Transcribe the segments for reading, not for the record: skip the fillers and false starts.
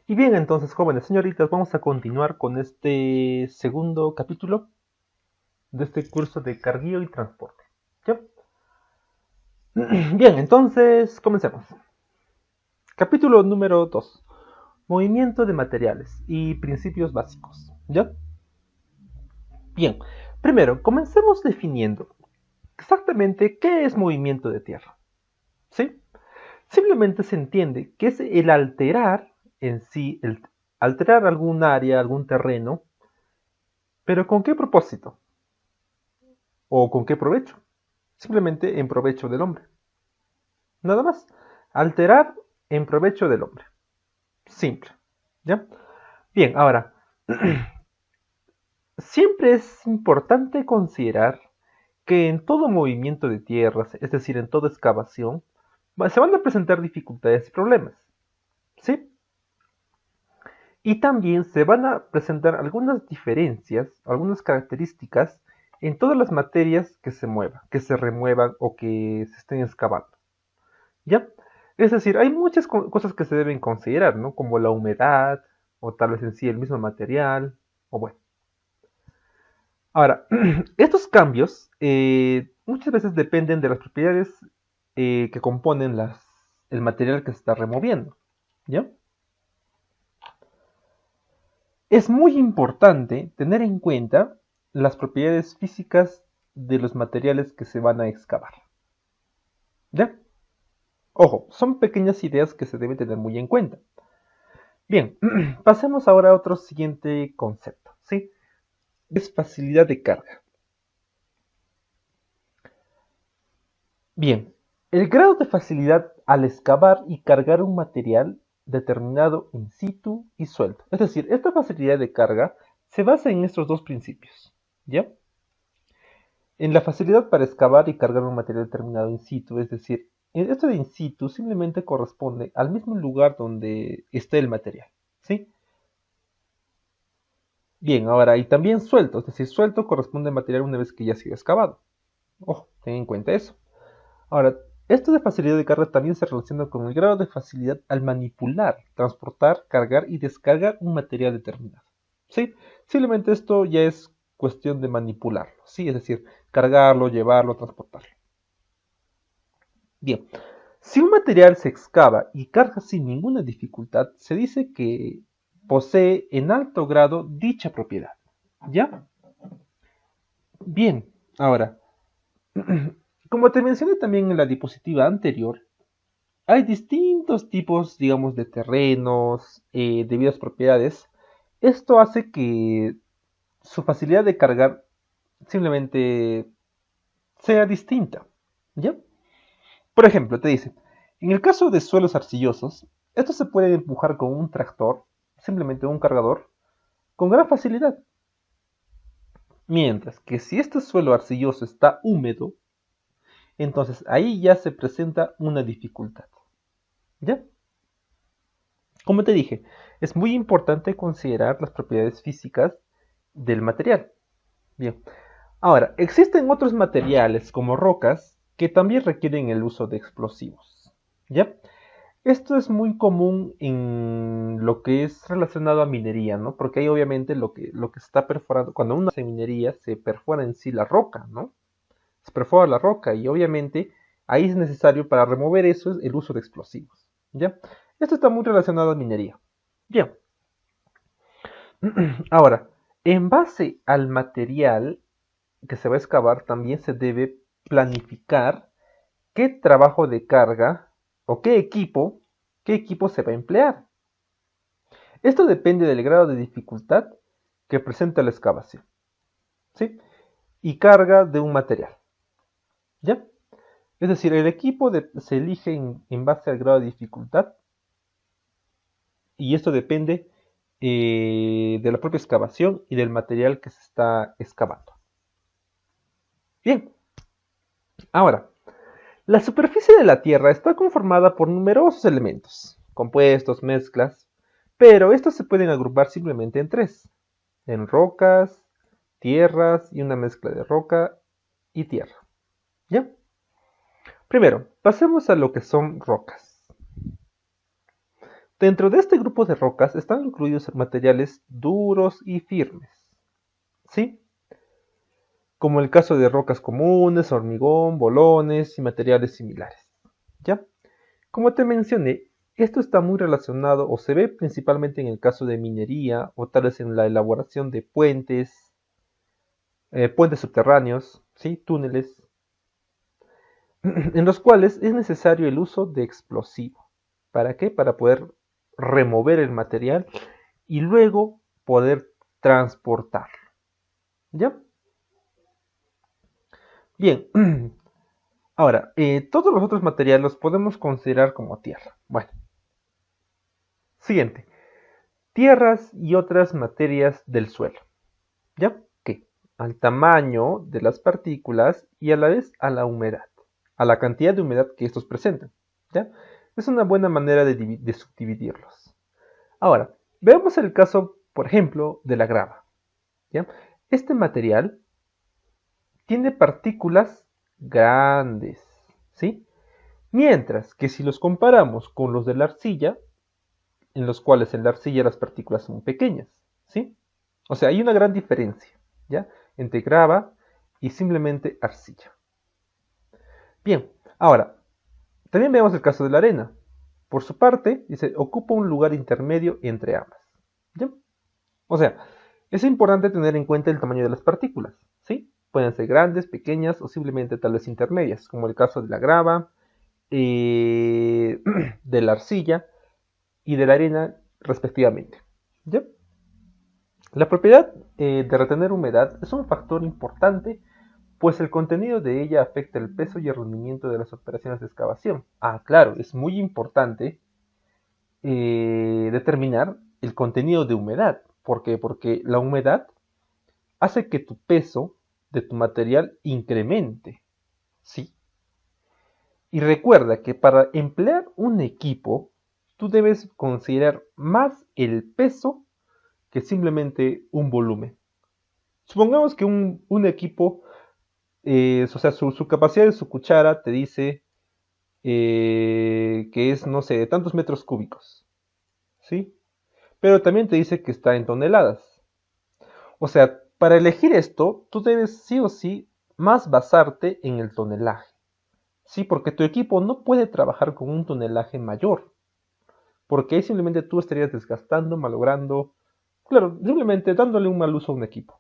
Y bien, entonces, jóvenes señoritas, vamos a continuar con este segundo capítulo de este curso de carguío y transporte. ¿Ya? Bien, entonces, comencemos. Capítulo número 2. Movimiento de materiales y principios básicos. ¿Ya? Bien, primero, comencemos definiendo exactamente qué es movimiento de tierra. ¿Sí? Simplemente se entiende que es el alterar en sí, el alterar algún área, algún terreno, pero ¿con qué propósito? ¿O con qué provecho? Simplemente en provecho del hombre. Nada más. Alterar en provecho del hombre. Simple. ¿Ya? Bien, ahora, siempre es importante considerar que en todo movimiento de tierras, es decir, en toda excavación, se van a presentar dificultades y problemas. ¿Sí? Y también se van a presentar algunas diferencias, algunas características en todas las materias que se muevan, que se remuevan o que se estén excavando. ¿Ya? Es decir, hay muchas cosas que se deben considerar, ¿no? Como la humedad, o tal vez en sí el mismo material, o bueno. Ahora, estos cambios muchas veces dependen de las propiedades que componen el material que se está removiendo, ¿ya? Es muy importante tener en cuenta las propiedades físicas de los materiales que se van a excavar, ¿ya? Ojo, son pequeñas ideas que se deben tener muy en cuenta. Bien, pasemos ahora a otro siguiente concepto, ¿sí? Es facilidad de carga. Bien, el grado de facilidad al excavar y cargar un material determinado in situ y suelto. Es decir, esta facilidad de carga se basa en estos dos principios, ¿ya? En la facilidad para excavar y cargar un material determinado in situ, es decir, esto de in situ simplemente corresponde al mismo lugar donde esté el material, ¿sí? Bien, ahora, y también suelto, es decir, suelto corresponde al material una vez que ya ha sido excavado. Ojo, ten en cuenta eso. Ahora, esto de facilidad de carga también se relaciona con el grado de facilidad al manipular, transportar, cargar y descargar un material determinado. ¿Sí? Simplemente esto ya es cuestión de manipularlo, ¿sí? Es decir, cargarlo, llevarlo, transportarlo. Bien, si un material se excava y carga sin ninguna dificultad, se dice que posee en alto grado dicha propiedad. ¿Ya? Bien, ahora, como te mencioné también en la diapositiva anterior, hay distintos tipos, digamos, de terrenos, debidas propiedades. Esto hace que su facilidad de cargar simplemente sea distinta. ¿Ya? Por ejemplo, te dice, en el caso de suelos arcillosos, estos se pueden empujar con un tractor, simplemente un cargador, con gran facilidad. Mientras que si este suelo arcilloso está húmedo, entonces ahí ya se presenta una dificultad. ¿Ya? Como te dije, es muy importante considerar las propiedades físicas del material. Bien, ahora, existen otros materiales como rocas que también requieren el uso de explosivos. ¿Ya? Esto es muy común en lo que es relacionado a minería, ¿no? Porque ahí obviamente lo que se está perforando, cuando uno hace minería, se perfora en sí la roca, ¿no? Se perfora la roca y obviamente ahí es necesario para remover eso el uso de explosivos, ¿ya? Esto está muy relacionado a minería. Bien, ahora, en base al material que se va a excavar, también se debe planificar qué trabajo de carga o qué equipo se va a emplear. Esto depende del grado de dificultad que presenta la excavación, ¿sí? Y carga de un material, ¿ya? Es decir, el equipo se elige en base al grado de dificultad y esto depende de la propia excavación y del material que se está excavando. Bien, ahora, la superficie de la Tierra está conformada por numerosos elementos, compuestos, mezclas, pero estos se pueden agrupar simplemente en tres, en rocas, tierras y una mezcla de roca y tierra. ¿Ya? Primero, pasemos a lo que son rocas. Dentro de este grupo de rocas están incluidos materiales duros y firmes, ¿sí? Como el caso de rocas comunes, hormigón, bolones y materiales similares, ¿ya? Como te mencioné, esto está muy relacionado o se ve principalmente en el caso de minería o tal vez en la elaboración de puentes subterráneos, ¿sí? Túneles, en los cuales es necesario el uso de explosivo. ¿Para qué? Para poder remover el material y luego poder transportarlo. ¿Ya? Bien. Ahora, todos los otros materiales los podemos considerar como tierra. Bueno, siguiente. Tierras y otras materias del suelo. ¿Ya? ¿Qué? Al tamaño de las partículas y a la vez a la humedad, a la cantidad de humedad que estos presentan. ¿Ya? Es una buena manera de subdividirlos. Ahora, veamos el caso, por ejemplo, de la grava. ¿Ya? Este material tiene partículas grandes, ¿sí? Mientras que si los comparamos con los de la arcilla, en los cuales en la arcilla las partículas son pequeñas, ¿sí? O sea, hay una gran diferencia, ¿ya? Entre grava y simplemente arcilla. Bien, ahora, también veamos el caso de la arena. Por su parte, dice, ocupa un lugar intermedio entre ambas, ¿ya? O sea, es importante tener en cuenta el tamaño de las partículas, ¿sí? Pueden ser grandes, pequeñas o simplemente tal vez intermedias, como el caso de la grava, de la arcilla y de la arena respectivamente. ¿Ya? La propiedad de retener humedad es un factor importante, pues el contenido de ella afecta el peso y el rendimiento de las operaciones de excavación. Ah, claro, es muy importante determinar el contenido de humedad. ¿Por qué? Porque la humedad hace que tu peso de tu material incremente. ¿Sí? Y recuerda que para emplear un equipo, tú debes considerar más el peso que simplemente un volumen. Supongamos que un equipo, o sea, su capacidad de su cuchara te dice que es, no sé, de tantos metros cúbicos, ¿sí? Pero también te dice que está en toneladas. O sea, para elegir esto, tú debes sí o sí más basarte en el tonelaje, ¿sí? Porque tu equipo no puede trabajar con un tonelaje mayor, porque ahí simplemente tú estarías desgastando, malogrando, claro, simplemente dándole un mal uso a un equipo,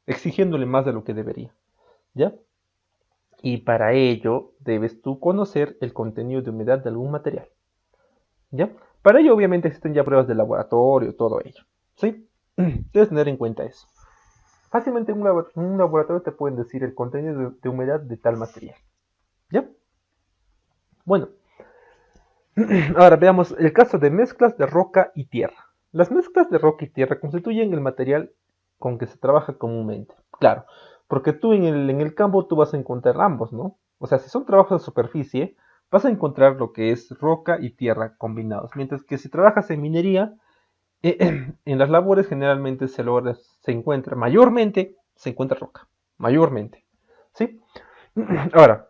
exigiéndole más de lo que debería, ¿ya? Y para ello debes tú conocer el contenido de humedad de algún material, ¿ya? Para ello obviamente existen ya pruebas de laboratorio, todo ello, ¿sí? Debes tener en cuenta eso. Fácilmente en un laboratorio te pueden decir el contenido de humedad de tal material, ¿ya? Bueno, ahora veamos el caso de mezclas de roca y tierra. Las mezclas de roca y tierra constituyen el material con que se trabaja comúnmente. Claro, porque tú en el campo tú vas a encontrar ambos, ¿no? O sea, si son trabajos de superficie, vas a encontrar lo que es roca y tierra combinados. Mientras que si trabajas en minería, en las labores generalmente se encuentra, mayormente se encuentra roca. Mayormente. ¿Sí? Ahora,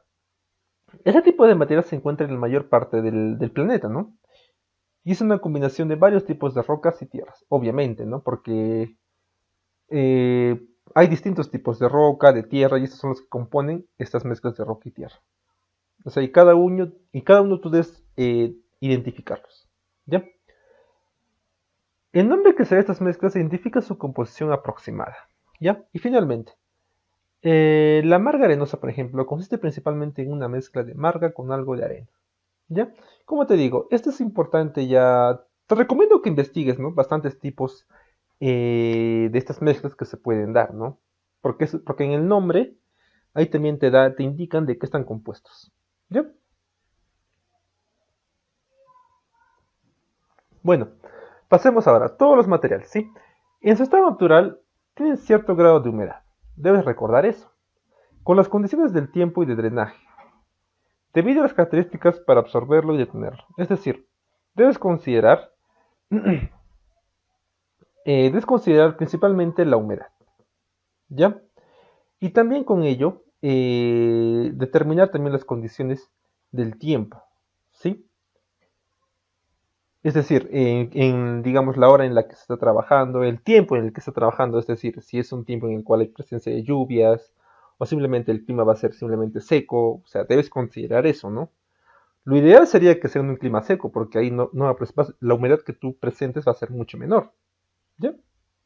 ese tipo de material se encuentra en la mayor parte del planeta, ¿no? Y es una combinación de varios tipos de rocas y tierras, obviamente, ¿no? Porque hay distintos tipos de roca, de tierra, y estos son los que componen estas mezclas de roca y tierra. O sea, y cada uno tú debes identificarlos. ¿Ya? El nombre que se da a estas mezclas identifica su composición aproximada. ¿Ya? Y finalmente, la marga arenosa, por ejemplo, consiste principalmente en una mezcla de marga con algo de arena. ¿Ya? Como te digo, esto es importante ya. Te recomiendo que investigues, ¿no? Bastantes tipos de estas mezclas que se pueden dar, ¿no? Porque en el nombre ahí también te indican de qué están compuestos. ¿Ya? Bueno, pasemos ahora a todos los materiales, ¿sí? En su estado natural tienen cierto grado de humedad. Debes recordar eso. Con las condiciones del tiempo y de drenaje, debido a las características para absorberlo y detenerlo. Es decir, debes considerar, debes considerar principalmente la humedad, ¿ya? Y también con ello, determinar también las condiciones del tiempo, ¿sí? Es decir, digamos, la hora en la que se está trabajando, el tiempo en el que se está trabajando, es decir, si es un tiempo en el cual hay presencia de lluvias, o simplemente el clima va a ser simplemente seco, o sea, debes considerar eso, ¿no? Lo ideal sería que sea un clima seco, porque ahí la humedad que tú presentes va a ser mucho menor, ¿ya?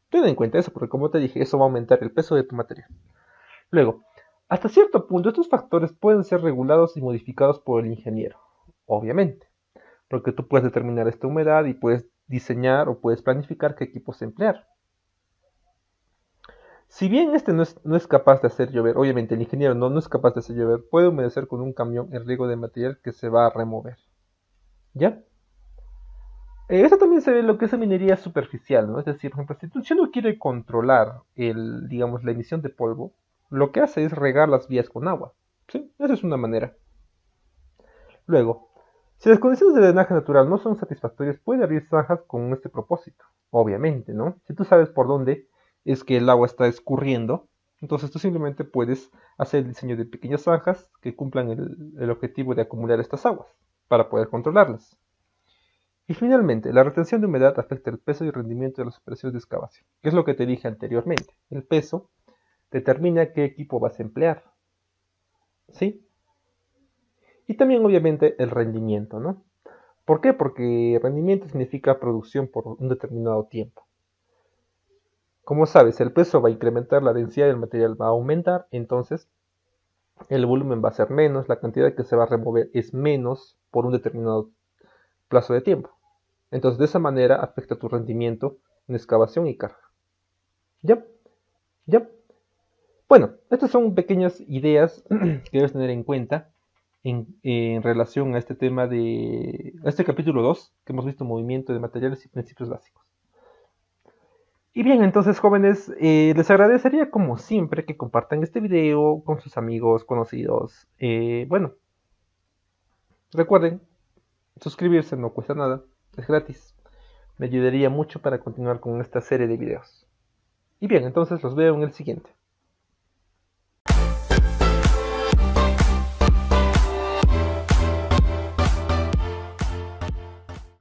Ten en cuenta eso, porque como te dije, eso va a aumentar el peso de tu material. Luego, hasta cierto punto, estos factores pueden ser regulados y modificados por el ingeniero, obviamente, porque tú puedes determinar esta humedad y puedes diseñar o puedes planificar qué equipos emplear. Si bien este no es capaz de hacer llover, obviamente el ingeniero no es capaz de hacer llover, puede humedecer con un camión el riego de material que se va a remover. ¿Ya? Esto también se ve en lo que es minería superficial, ¿no? Es decir, por ejemplo, si uno quiere controlar digamos, la emisión de polvo, lo que hace es regar las vías con agua. ¿Sí? Esa es una manera. Luego, si las condiciones de drenaje natural no son satisfactorias, puede abrir zanjas con este propósito. Obviamente, ¿no? Si tú sabes por dónde es que el agua está escurriendo, entonces tú simplemente puedes hacer el diseño de pequeñas zanjas que cumplan el objetivo de acumular estas aguas para poder controlarlas. Y finalmente, la retención de humedad afecta el peso y el rendimiento de las operaciones de excavación, que es lo que te dije anteriormente. El peso determina qué equipo vas a emplear, ¿sí? Y también obviamente el rendimiento, ¿no? ¿Por qué? Porque rendimiento significa producción por un determinado tiempo. Como sabes, el peso va a incrementar, la densidad del material va a aumentar, entonces el volumen va a ser menos, la cantidad que se va a remover es menos por un determinado plazo de tiempo. Entonces de esa manera afecta tu rendimiento en excavación y carga. ¿Ya? ¿Ya? Bueno, estas son pequeñas ideas que debes tener en cuenta en relación a este tema a este capítulo 2 que hemos visto movimiento de materiales y principios básicos. Y bien, entonces jóvenes, les agradecería como siempre que compartan este video con sus amigos, conocidos. Bueno, recuerden, suscribirse no cuesta nada, es gratis. Me ayudaría mucho para continuar con esta serie de videos. Y bien, entonces los veo en el siguiente.